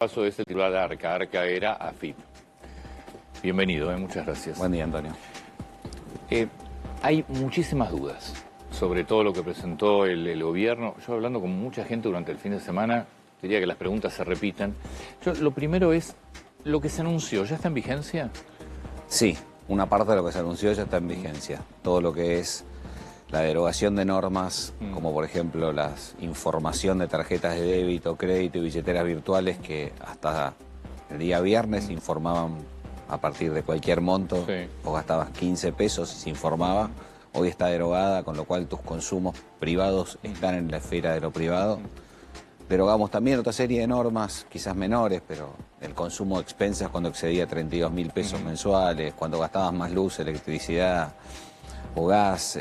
Paso es el titular de ARCA. ARCA era AFIP. Bienvenido, muchas gracias. Buen día, Antonio. Hay muchísimas dudas sobre todo lo que presentó el gobierno. Yo hablando con mucha gente durante el fin de semana, diría que las preguntas se repitan. Lo primero es, ¿lo que se anunció ya está en vigencia? Sí, una parte de lo que se anunció ya está en vigencia. Todo lo que es la derogación de normas, como por ejemplo la información de tarjetas de débito, crédito y billeteras virtuales que hasta el día viernes informaban a partir de cualquier monto, o gastabas 15 pesos y se informaba. Hoy está derogada, con lo cual tus consumos privados están en la esfera de lo privado. Derogamos también otra serie de normas, quizás menores, pero el consumo de expensas cuando excedía 32.000 pesos mensuales, cuando gastabas más luz, electricidad o gas.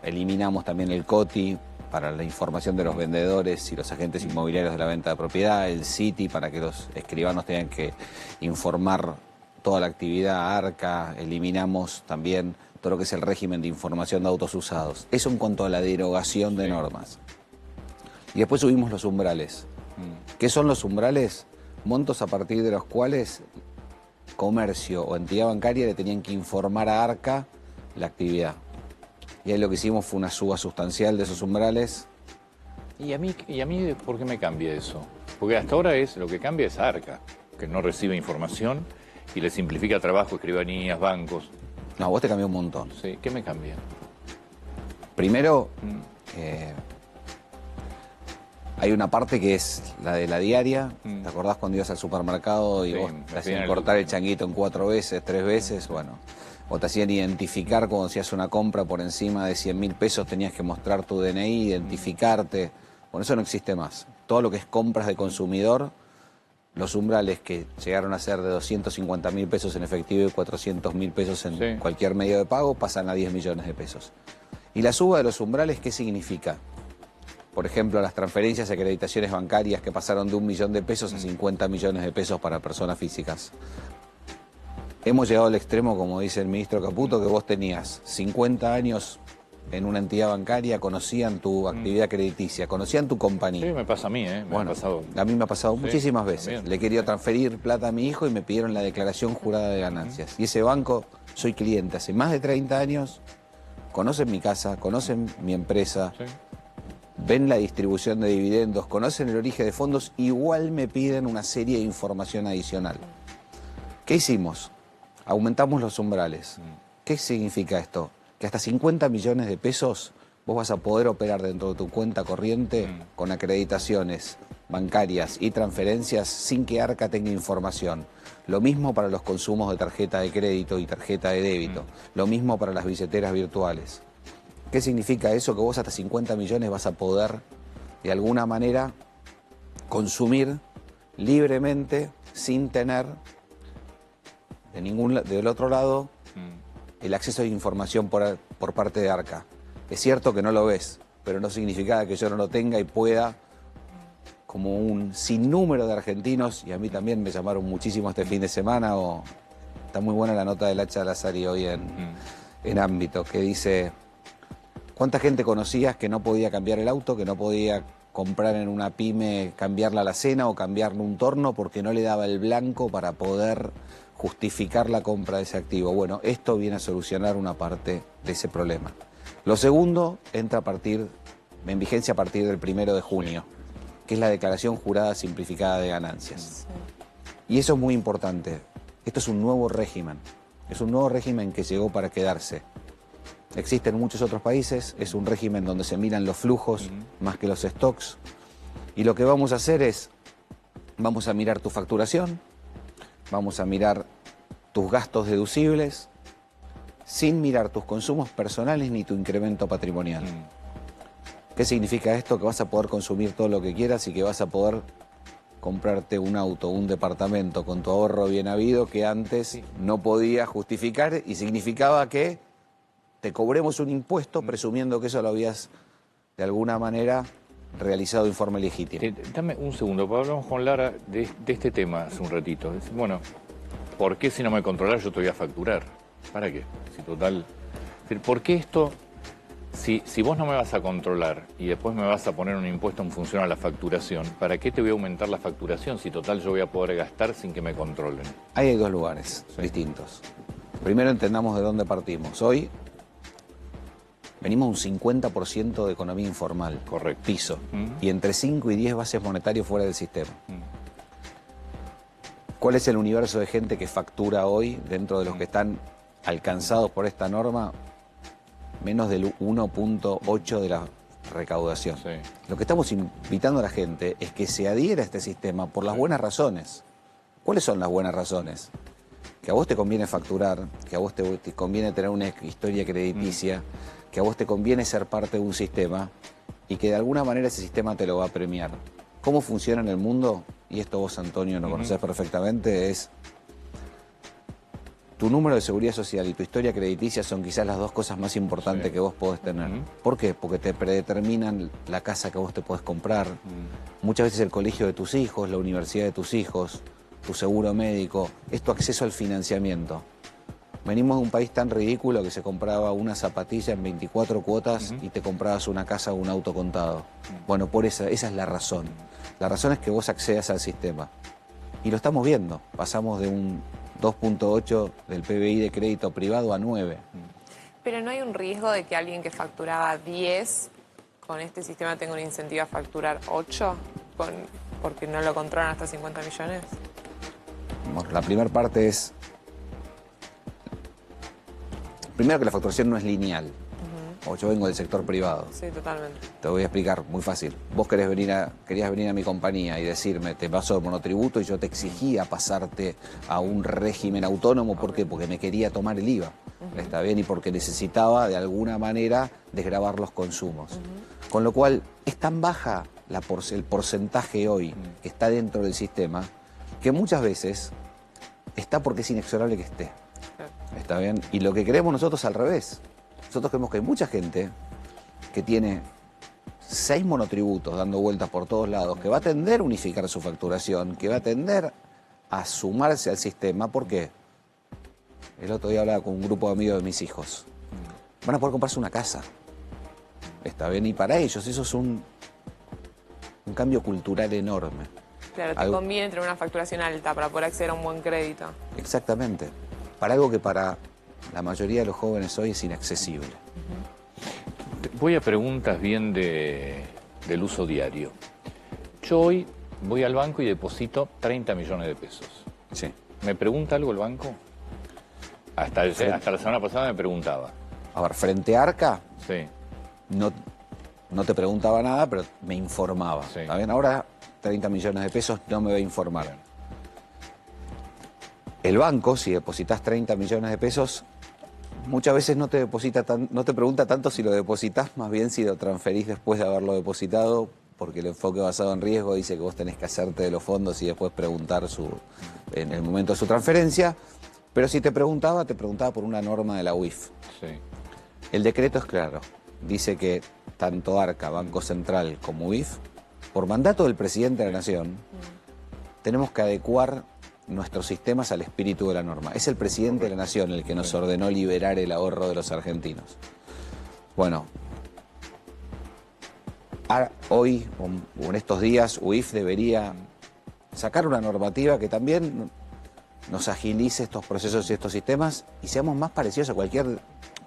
Eliminamos también el COTI para la información de los vendedores y los agentes inmobiliarios de la venta de propiedad, el CITI para que los escribanos tengan que informar toda la actividad a ARCA. Eliminamos también todo lo que es el régimen de información de autos usados. Eso en cuanto a la derogación de normas. Y después subimos los umbrales. ¿Qué son los umbrales? Montos a partir de los cuales comercio o entidad bancaria le tenían que informar a ARCA la actividad. Y ahí lo que hicimos fue una suba sustancial de esos umbrales. ¿Y a mí por qué me cambia eso? Porque hasta ahora lo que cambia es ARCA, que no recibe información y le simplifica trabajo, escribanías, bancos. No, vos te cambió un montón. Sí, ¿qué me cambia? Primero, hay una parte que es la de la diaria. ¿Te acordás cuando ibas al supermercado y vos te hacían cortar el changuito en 4 veces, 3 veces? Bueno, o te hacían identificar cuando hacías una compra por encima de 100.000 pesos, tenías que mostrar tu DNI, identificarte. Bueno, eso no existe más. Todo lo que es compras de consumidor, los umbrales que llegaron a ser de 250.000 pesos en efectivo y 400.000 pesos en cualquier medio de pago, pasan a 10 millones de pesos. ¿Y la suba de los umbrales qué significa? Por ejemplo, las transferencias y acreditaciones bancarias que pasaron de 1 millón de pesos a 50 millones de pesos para personas físicas. Hemos llegado al extremo, como dice el ministro Caputo, que vos tenías 50 años en una entidad bancaria, conocían tu actividad crediticia, conocían tu compañía. Sí, me pasa a mí, Bueno, a mí me ha pasado muchísimas veces. Le quería transferir plata a mi hijo y me pidieron la declaración jurada de ganancias. Y ese banco, soy cliente hace más de 30 años, conocen mi casa, conocen mi empresa, ven la distribución de dividendos, conocen el origen de fondos, igual me piden una serie de información adicional. ¿Qué hicimos? Aumentamos los umbrales. ¿Qué significa esto? Que hasta 50 millones de pesos vos vas a poder operar dentro de tu cuenta corriente con acreditaciones bancarias y transferencias sin que ARCA tenga información. Lo mismo para los consumos de tarjeta de crédito y tarjeta de débito. Lo mismo para las billeteras virtuales. ¿Qué significa eso? Que vos hasta 50 millones vas a poder, de alguna manera, consumir libremente sin tener del otro lado el acceso a información por parte de ARCA. Es cierto que no lo ves, pero no significa que yo no lo tenga y pueda, como un sinnúmero de argentinos, y a mí también me llamaron muchísimo este fin de semana, está muy buena la nota del Hacha Lazari hoy en Ámbito, que dice: ¿cuánta gente conocías que no podía cambiar el auto, que no podía comprar en una pyme, cambiar la alacena o cambiarle un torno porque no le daba el blanco para poder justificar la compra de ese activo? Bueno, esto viene a solucionar una parte de ese problema. Lo segundo entra en vigencia a partir del 1 de junio, que es la declaración jurada simplificada de ganancias. Y eso es muy importante. Esto es un nuevo régimen. Es un nuevo régimen que llegó para quedarse. Existe en muchos otros países, es un régimen donde se miran los flujos más que los stocks. Y lo que vamos a hacer es, vamos a mirar tu facturación, vamos a mirar tus gastos deducibles, sin mirar tus consumos personales ni tu incremento patrimonial. ¿Qué significa esto? Que vas a poder consumir todo lo que quieras y que vas a poder comprarte un auto, un departamento con tu ahorro bien habido que antes no podía justificar, y significaba que te cobremos un impuesto presumiendo que eso lo habías de alguna manera realizado en forma legítima. Dame un segundo, porque hablamos con Lara de este tema hace un ratito. Bueno, ¿por qué si no me controlas yo te voy a facturar? ¿Para qué? Si total... ¿Por qué esto Si vos no me vas a controlar y después me vas a poner un impuesto en función a la facturación, ¿para qué te voy a aumentar la facturación si total yo voy a poder gastar sin que me controlen? Ahí hay dos lugares distintos. Primero entendamos de dónde partimos. Hoy venimos un 50% de economía informal. Correcto. Piso. Y entre 5 y 10 bases monetarios fuera del sistema. ¿Cuál es el universo de gente que factura hoy dentro de los que están alcanzados por esta norma? Menos del 1.8 de la recaudación. Sí. Lo que estamos invitando a la gente es que se adhiera a este sistema por las buenas razones. ¿Cuáles son las buenas razones? Que a vos te conviene facturar, que a vos te conviene tener una historia crediticia, que a vos te conviene ser parte de un sistema y que de alguna manera ese sistema te lo va a premiar. ¿Cómo funciona en el mundo? Y esto vos, Antonio, lo conocés perfectamente, es tu número de seguridad social y tu historia crediticia son quizás las dos cosas más importantes que vos podés tener. ¿Por qué? Porque te predeterminan la casa que vos te podés comprar, muchas veces el colegio de tus hijos, la universidad de tus hijos, tu seguro médico, es tu acceso al financiamiento. Venimos de un país tan ridículo que se compraba una zapatilla en 24 cuotas y te comprabas una casa o un auto contado. Bueno, por esa es la razón. La razón es que vos accedas al sistema. Y lo estamos viendo. Pasamos de un 2.8 del PBI de crédito privado a 9. Pero ¿no hay un riesgo de que alguien que facturaba 10 con este sistema tenga un incentivo a facturar 8 porque no lo controlan hasta 50 millones? Bueno, la primera parte es... Primero que la facturación no es lineal. O yo vengo del sector privado. Sí, totalmente. Te voy a explicar, muy fácil. Vos querías venir a mi compañía y decirme, te paso el monotributo, y yo te exigía pasarte a un régimen autónomo. ¿Por qué? Porque me quería tomar el IVA. ¿Está bien? Y porque necesitaba, de alguna manera, desgravar los consumos. Con lo cual, es tan baja el porcentaje hoy que está dentro del sistema, que muchas veces está porque es inexorable que esté. ¿Está bien? Y lo que queremos nosotros al revés. Nosotros creemos que hay mucha gente que tiene 6 monotributos dando vueltas por todos lados, que va a tender a unificar su facturación, que va a tender a sumarse al sistema. ¿Por qué? El otro día hablaba con un grupo de amigos de mis hijos. Van a poder comprarse una casa. ¿Está bien? Y para ellos eso es un cambio cultural enorme. Claro, te conviene tener una facturación alta para poder acceder a un buen crédito. Exactamente. Para algo que para la mayoría de los jóvenes hoy es inaccesible. Voy a preguntas bien del uso diario. Yo hoy voy al banco y deposito 30 millones de pesos. Sí. ¿Me pregunta algo el banco? Hasta la semana pasada me preguntaba. A ver, frente a Arca, Sí. no te preguntaba nada, pero me informaba. Sí. ¿Está bien? Ahora 30 millones de pesos no me va a informar. Bien. El banco, si depositas 30 millones de pesos, muchas veces no te pregunta tanto si lo depositas, más bien si lo transferís después de haberlo depositado, porque el enfoque basado en riesgo dice que vos tenés que hacerte de los fondos y después preguntar en el momento de su transferencia. Pero si te preguntaba por una norma de la UIF. Sí. El decreto es claro. Dice que tanto Arca, Banco Central como UIF, por mandato del presidente de la Nación, tenemos que adecuar nuestros sistemas al espíritu de la norma. Es el presidente de la Nación el que nos ordenó liberar el ahorro de los argentinos. Bueno, hoy o en estos días UIF debería sacar una normativa que también nos agilice estos procesos y estos sistemas y seamos más parecidos a cualquier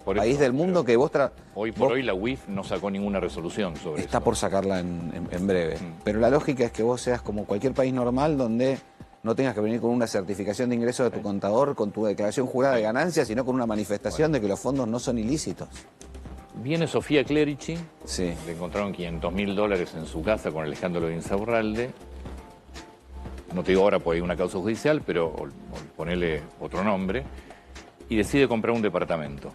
país del mundo que vos... Hoy por hoy la UIF no sacó ninguna resolución sobre está eso. por sacarla en breve. Pero la lógica es que vos seas como cualquier país normal donde no tengas que venir con una certificación de ingreso de tu contador, con tu declaración jurada de ganancias, sino con una manifestación de que los fondos no son ilícitos. Viene Sofía Clerici, Sí. le encontraron $500.000 en su casa con el escándalo de Insaurralde. No te digo ahora porque hay una causa judicial, pero ponele otro nombre. Y decide comprar un departamento.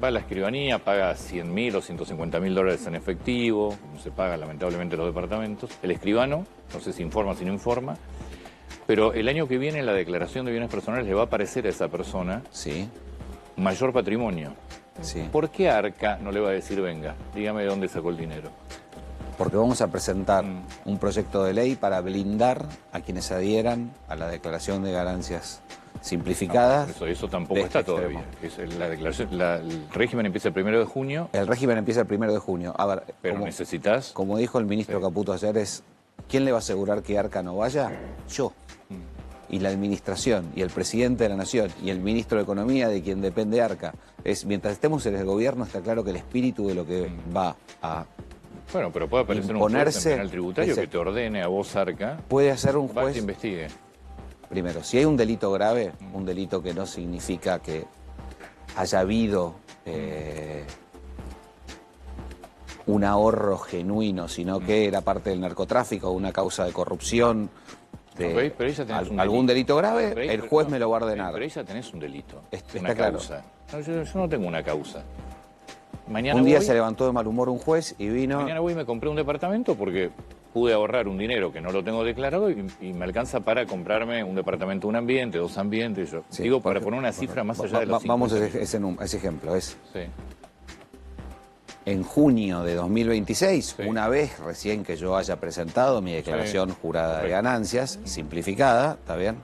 Va a la escribanía, paga $100.000 o $150.000 en efectivo, como se pagan lamentablemente los departamentos. El escribano, no sé si informa o si no informa, pero el año que viene en la declaración de bienes personales le va a aparecer a esa persona Sí. mayor patrimonio. Sí. ¿Por qué Arca no le va a decir, venga, dígame de dónde sacó el dinero? Porque vamos a presentar un proyecto de ley para blindar a quienes adhieran a la declaración de ganancias simplificadas. Eso tampoco de está este todavía. La declaración, el régimen empieza el 1 de junio, El régimen empieza el 1 de junio. A ver, pero necesitas... como dijo el ministro Caputo ayer, ¿quién le va a asegurar que Arca no vaya? Yo. Y la administración, y el presidente de la Nación, y el ministro de Economía, de quien depende Arca. Mientras estemos en el gobierno, está claro que el espíritu de lo que va a Bueno, pero puede aparecer un juez en imponerse penal tributario que te ordene a vos, Arca, puede hacer un va y juez. te investigue. Primero, si hay un delito grave, un delito que no significa que haya habido un ahorro genuino, sino que era parte del narcotráfico, una causa de corrupción, Ok, pero ahí ya tenés un algún delito grave, Pero ahí- el juez no, me lo va a ordenar. Pero ahí ya tenés un delito, Está una claro. causa. No, yo no tengo una causa. Mañana Un día voy, se levantó de mal humor un juez y vino... mañana voy y me compré un departamento porque pude ahorrar un dinero que no lo tengo declarado y me alcanza para comprarme un departamento, un ambiente, 2 ambientes. Yo Sí, digo, para porque- poner una cifra más allá de los Vamos a 50.000. ese ejemplo. Sí. En junio de 2026, Sí. una vez recién que yo haya presentado mi declaración jurada de correcto. ganancias, simplificada, ¿está bien?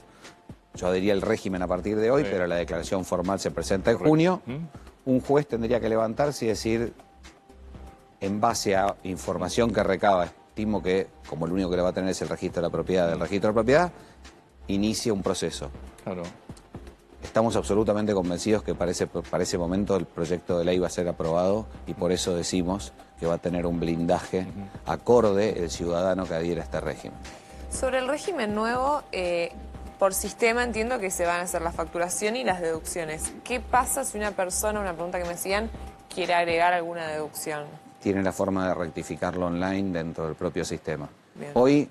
Yo adhería al régimen a partir de hoy, Sí. pero la declaración formal se presenta en Correcto. junio. ¿Mm? Un juez tendría que levantarse y decir, en base a información que recaba, estimo que, como el único que le va a tener es el registro de la propiedad, del registro de la propiedad, inicia un proceso. Claro. Estamos absolutamente convencidos que para ese momento el proyecto de ley va a ser aprobado y por eso decimos que va a tener un blindaje acorde el ciudadano que adhiera a este régimen. Sobre el régimen nuevo, por sistema entiendo que se van a hacer la facturación y las deducciones. ¿Qué pasa si una persona, una pregunta que me hacían, quiere agregar alguna deducción? Tiene la forma de rectificarlo online dentro del propio sistema. Bien. Hoy,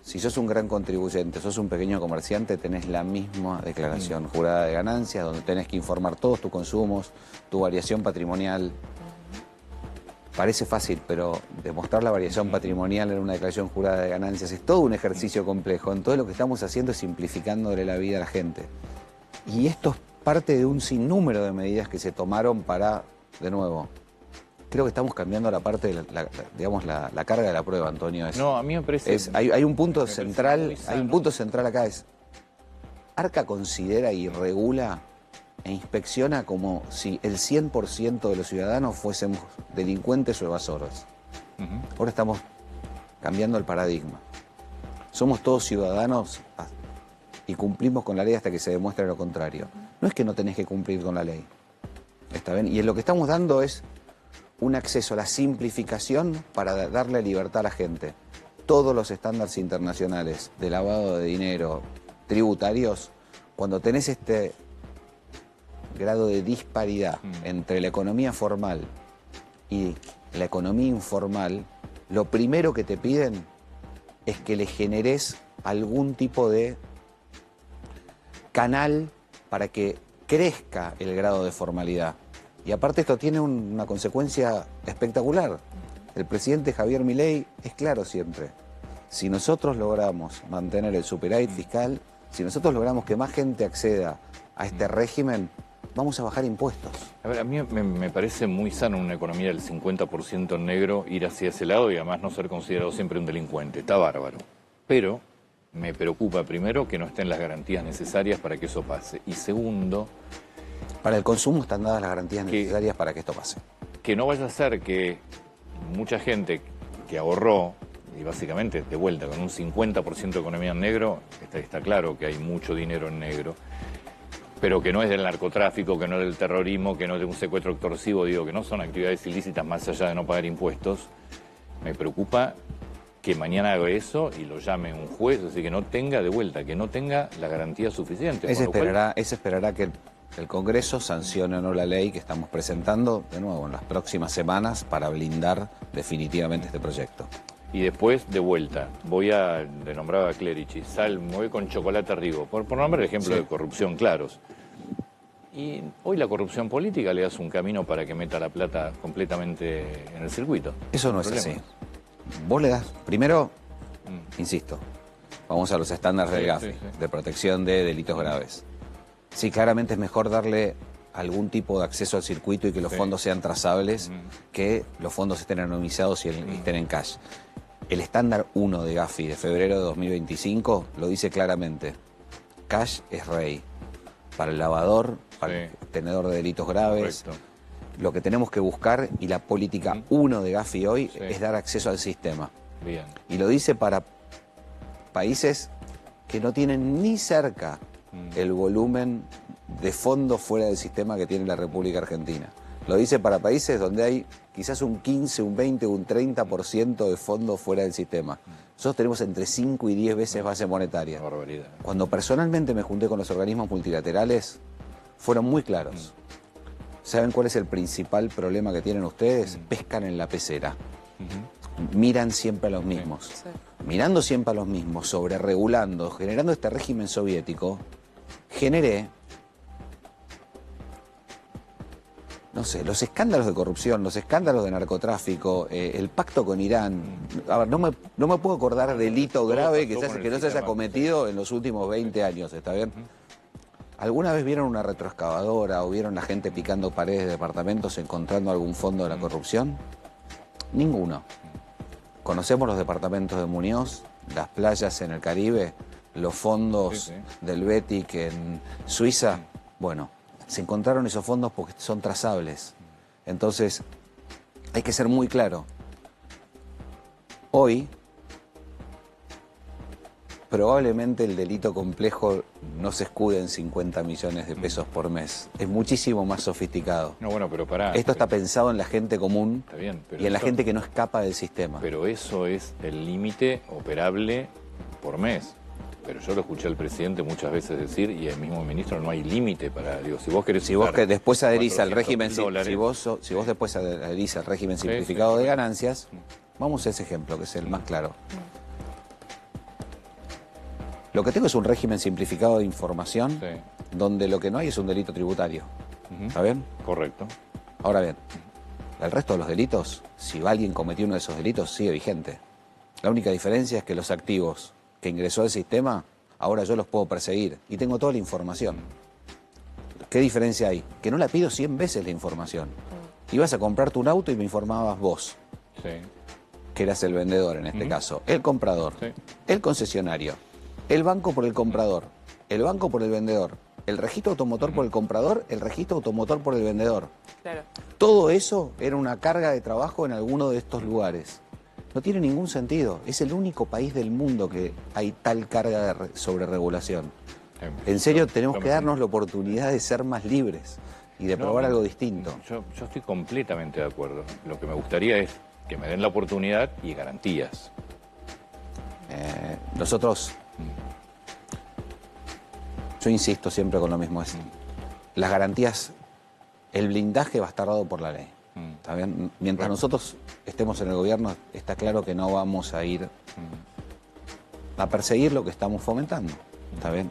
si sos un gran contribuyente, sos un pequeño comerciante, tenés la misma declaración jurada de ganancias, donde tenés que informar todos tus consumos, tu variación patrimonial. Parece fácil, pero demostrar la variación patrimonial en una declaración jurada de ganancias es todo un ejercicio complejo. Entonces lo que estamos haciendo es simplificándole la vida a la gente. Y esto es parte de un sinnúmero de medidas que se tomaron para, de nuevo, creo que estamos cambiando la parte de la carga de la prueba, Antonio. No, a mí me parece... Hay un punto parece muy central, sano. hay un punto central acá, Arca considera y regula e inspecciona como si el 100% de los ciudadanos fuésemos delincuentes o evasores. Ujú. Ahora estamos cambiando el paradigma. Somos todos ciudadanos y cumplimos con la ley hasta que se demuestre lo contrario. No es que no tenés que cumplir con la ley. ¿Está bien? Y en lo que estamos dando es un acceso a la simplificación para darle libertad a la gente. Todos los estándares internacionales de lavado de dinero, tributarios, cuando tenés este grado de disparidad entre la economía formal y la economía informal, lo primero que te piden es que le generes algún tipo de canal para que crezca el grado de formalidad. Y aparte esto tiene una consecuencia espectacular. El presidente Javier Milei es claro siempre. Si nosotros logramos mantener el superávit fiscal, si nosotros logramos que más gente acceda a este régimen, vamos a bajar impuestos. A ver, a mí me parece muy sano en una economía del 50% en negro ir hacia ese lado y además no ser considerado siempre un delincuente. Está bárbaro. Pero me preocupa, primero, que no estén las garantías necesarias para que eso pase. Y segundo, Para el consumo están dadas las garantías necesarias para que esto pase. que no vaya a ser que mucha gente que ahorró, y básicamente de vuelta con un 50% de economía en negro, está claro que hay mucho dinero en negro, pero que no es del narcotráfico, que no es del terrorismo, que no es de un secuestro extorsivo, digo, que no son actividades ilícitas más allá de no pagar impuestos, me preocupa que mañana haga eso y lo llame un juez, así que no tenga de vuelta, que no tenga la garantía suficiente. Ese con lo cual- esperará que el Congreso sancione o no la ley que estamos presentando de nuevo en las próximas semanas para blindar definitivamente este proyecto. Y después, de vuelta, le nombraba a Clerici, me voy con chocolate Rigo, por nombrar ejemplos Sí. de corrupción claros. Y hoy la corrupción política le hace un camino para que meta la plata completamente en el circuito. Eso no es Sin así. problemas. Vos le das, primero, insisto, vamos a los estándares del Sí, GAFI, sí, sí. de protección de delitos graves. Sí, claramente es mejor darle algún tipo de acceso al circuito y que los Sí. fondos sean trazables, que los fondos estén anonimizados y estén en cash. El estándar 1 de GAFI de febrero de 2025 lo dice claramente. cash es rey. Para el lavador, para Sí. el tenedor de delitos graves. Correcto. Lo que tenemos que buscar, y la política 1 de Gafi hoy, Sí. es dar acceso al sistema. Bien. Y lo dice para países que no tienen ni cerca el volumen de fondos fuera del sistema que tiene la República Argentina. Lo dice para países donde hay quizás un 15, un 20, un 30% de fondos fuera del sistema. Nosotros tenemos entre 5 y 10 veces base monetaria. Una barbaridad. Cuando personalmente me junté con los organismos multilaterales, fueron muy claros. ¿Saben cuál es el principal problema que tienen ustedes? Pescan en la pecera. Miran siempre a los mismos. Sí. Mirando siempre a los mismos, sobreregulando, generando este régimen soviético, generé, no sé, los escándalos de corrupción, los escándalos de narcotráfico, el pacto con Irán. A ver, no me puedo acordar de delito grave que, pasó con que el no se haya sistema. cometido en los últimos 20 años, ¿está bien? ¿Alguna vez vieron una retroexcavadora o vieron a gente picando paredes de departamentos encontrando algún fondo de la corrupción? Ninguno. Conocemos los departamentos de Muñoz, las playas en el Caribe, los fondos Sí, sí. del Betic en Suiza. Bueno, se encontraron esos fondos porque son trazables. Entonces, hay que ser muy claro. Hoy, probablemente el delito complejo no se escude en 50 millones de pesos por mes. Es muchísimo más sofisticado. No, bueno, pero pará. Esto está pensado en la gente común Está bien, pero y en la eso- gente que no escapa del sistema. Pero eso es el límite operable por mes. Pero yo lo escuché al presidente muchas veces decir, y el mismo ministro, no hay límite para, digo, si vos querés... Si vos usar que después adherís al 400.000 régimen, dólares, si vos después adherís al régimen Sí, simplificado sí. de ganancias, vamos a ese ejemplo que es el más claro. Lo que tengo es un régimen simplificado de información Sí. donde lo que no hay es un delito tributario. ¿Está bien? Correcto. Ahora bien, el resto de los delitos, si alguien cometió uno de esos delitos, sigue vigente. La única diferencia es que los activos que ingresó al sistema, ahora yo los puedo perseguir y tengo toda la información. ¿Qué diferencia hay? Que no la pido 100 veces la información. Ibas a comprarte un auto y me informabas vos, Sí. que eras el vendedor en este caso, el comprador, Sí. el concesionario, el banco por el comprador, el banco por el vendedor, el registro automotor por el comprador, el registro automotor por el vendedor. Claro. Todo eso era una carga de trabajo en alguno de estos lugares. No tiene ningún sentido. Es el único país del mundo que hay tal carga de sobreregulación. En serio, tenemos que darnos la oportunidad de ser más libres y de probar algo distinto. Yo estoy completamente de acuerdo. Lo que me gustaría es que me den la oportunidad y garantías. Nosotros, yo insisto siempre con lo mismo, es las garantías, el blindaje va a estar dado por la ley. ¿Está bien? Mientras nosotros estemos en el gobierno, está claro que no vamos a ir a perseguir lo que estamos fomentando. ¿Está bien?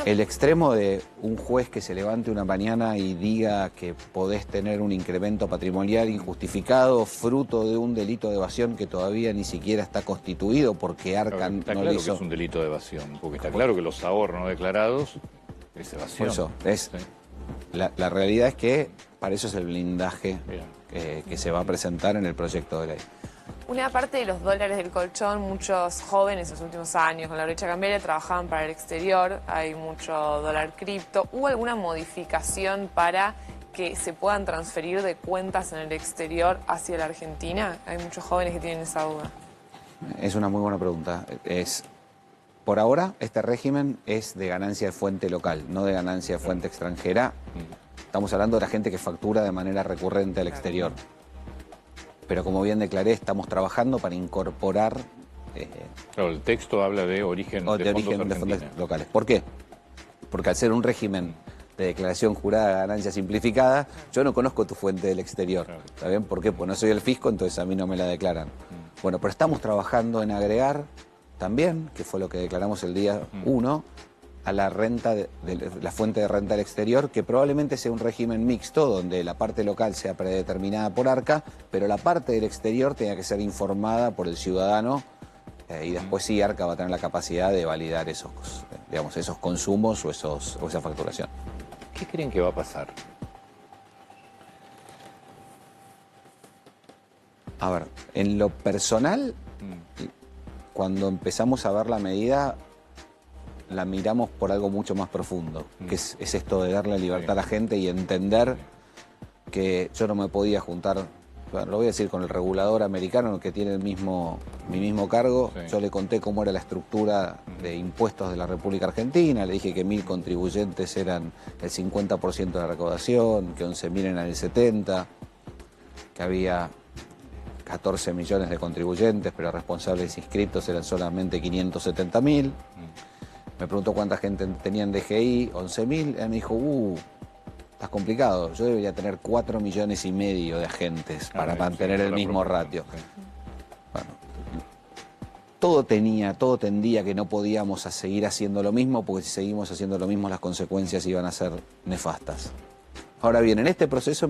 El extremo de un juez que se levante una mañana y diga que podés tener un incremento patrimonial injustificado fruto de un delito de evasión que todavía ni siquiera está constituido porque Arcan Está no claro lo que hizo. es un delito de evasión, porque está claro que los ahorros no declarados es Por evasión. eso, es, Sí. la realidad es que para eso es el blindaje Bien. que se va a presentar en el proyecto de ley. Una parte de los dólares del colchón, muchos jóvenes en los últimos años con la brecha cambiaria trabajaban para el exterior, hay mucho dólar cripto. ¿Hubo alguna modificación para que se puedan transferir de cuentas en el exterior hacia la Argentina? Hay muchos jóvenes que tienen esa duda. Es una muy buena pregunta. Por ahora, este régimen es de ganancia de fuente local, no de ganancia de fuente extranjera. Estamos hablando de la gente que factura de manera recurrente al exterior. Pero como bien declaré, estamos trabajando para incorporar Claro, el texto habla de origen o de, de fondos origen de fondos argentinos. locales. ¿Por qué? Porque al ser un régimen de declaración jurada de ganancia simplificada, yo no conozco tu fuente del exterior. Claro. ¿Está bien? ¿Por qué? Pues no soy el fisco, entonces a mí no me la declaran. Bueno, pero estamos trabajando en agregar también, que fue lo que declaramos el día 1, a la renta de la fuente de renta del exterior, que probablemente sea un régimen mixto, donde la parte local sea predeterminada por Arca, pero la parte del exterior tenga que ser informada por el ciudadano, y después sí Arca va a tener la capacidad de validar esos consumos o esa facturación. ¿Qué creen que va a pasar? A ver, en lo personal, cuando empezamos a ver la medida, la miramos por algo mucho más profundo, que es esto de darle libertad a la gente y entender que yo no me podía juntar, bueno, lo voy a decir con el regulador americano que tiene mi mismo cargo. Yo le conté cómo era la estructura de impuestos de la República Argentina, le dije que 1.000 contribuyentes eran el 50% de la recaudación, que 11.000 eran el 70%, que había 14 millones de contribuyentes, pero responsables inscritos eran solamente 570.000. Me preguntó cuánta gente tenía en DGI, 11.000. Él me dijo, estás complicado. Yo debería tener 4,5 millones de agentes para mantener el mismo ratio. Bueno, todo tendía que no podíamos seguir haciendo lo mismo, porque si seguimos haciendo lo mismo las consecuencias iban a ser nefastas. Ahora bien, en este proceso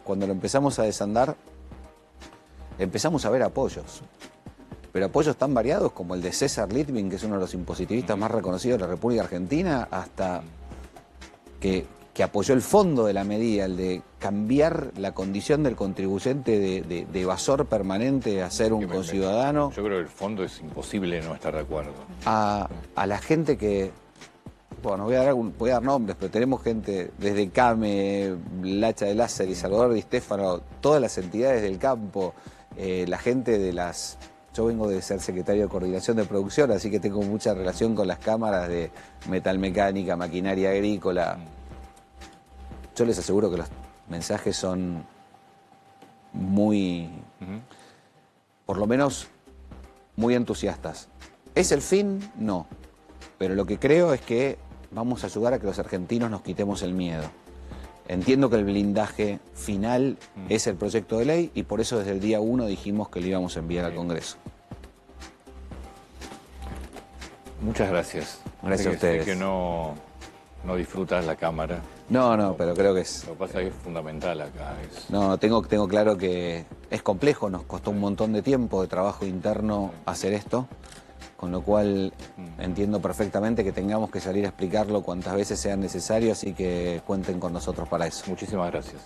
cuando lo empezamos a desandar, empezamos a ver apoyos. Pero apoyos tan variados como el de César Litvin, que es uno de los impositivistas más reconocidos de la República Argentina, hasta que apoyó el fondo de la medida, el de cambiar la condición del contribuyente de evasor permanente a ser un conciudadano. Yo creo que el fondo es imposible no estar de acuerdo. A la gente que... Bueno, voy a dar nombres, pero tenemos gente desde CAME, Lacha de Láser y Salvador Di Stéfano, todas las entidades del campo, la gente de las... Yo vengo de ser secretario de Coordinación de Producción, así que tengo mucha relación con las cámaras de metalmecánica, maquinaria agrícola. Yo les aseguro que los mensajes son muy, por lo menos, muy entusiastas. ¿Es el fin? No. Pero lo que creo es que vamos a ayudar a que los argentinos nos quitemos el miedo. Entiendo que el blindaje final es el proyecto de ley y por eso desde el día 1 dijimos que lo íbamos a enviar al Congreso. Muchas gracias. Gracias a ustedes. Sé que no disfrutas la cámara. No, pero creo que es... Lo que pasa es que es fundamental acá. No, tengo claro que es complejo, nos costó un montón de tiempo de trabajo interno hacer esto, con lo cual entiendo perfectamente que tengamos que salir a explicarlo cuantas veces sea necesario, así que cuenten con nosotros para eso. Muchísimas gracias.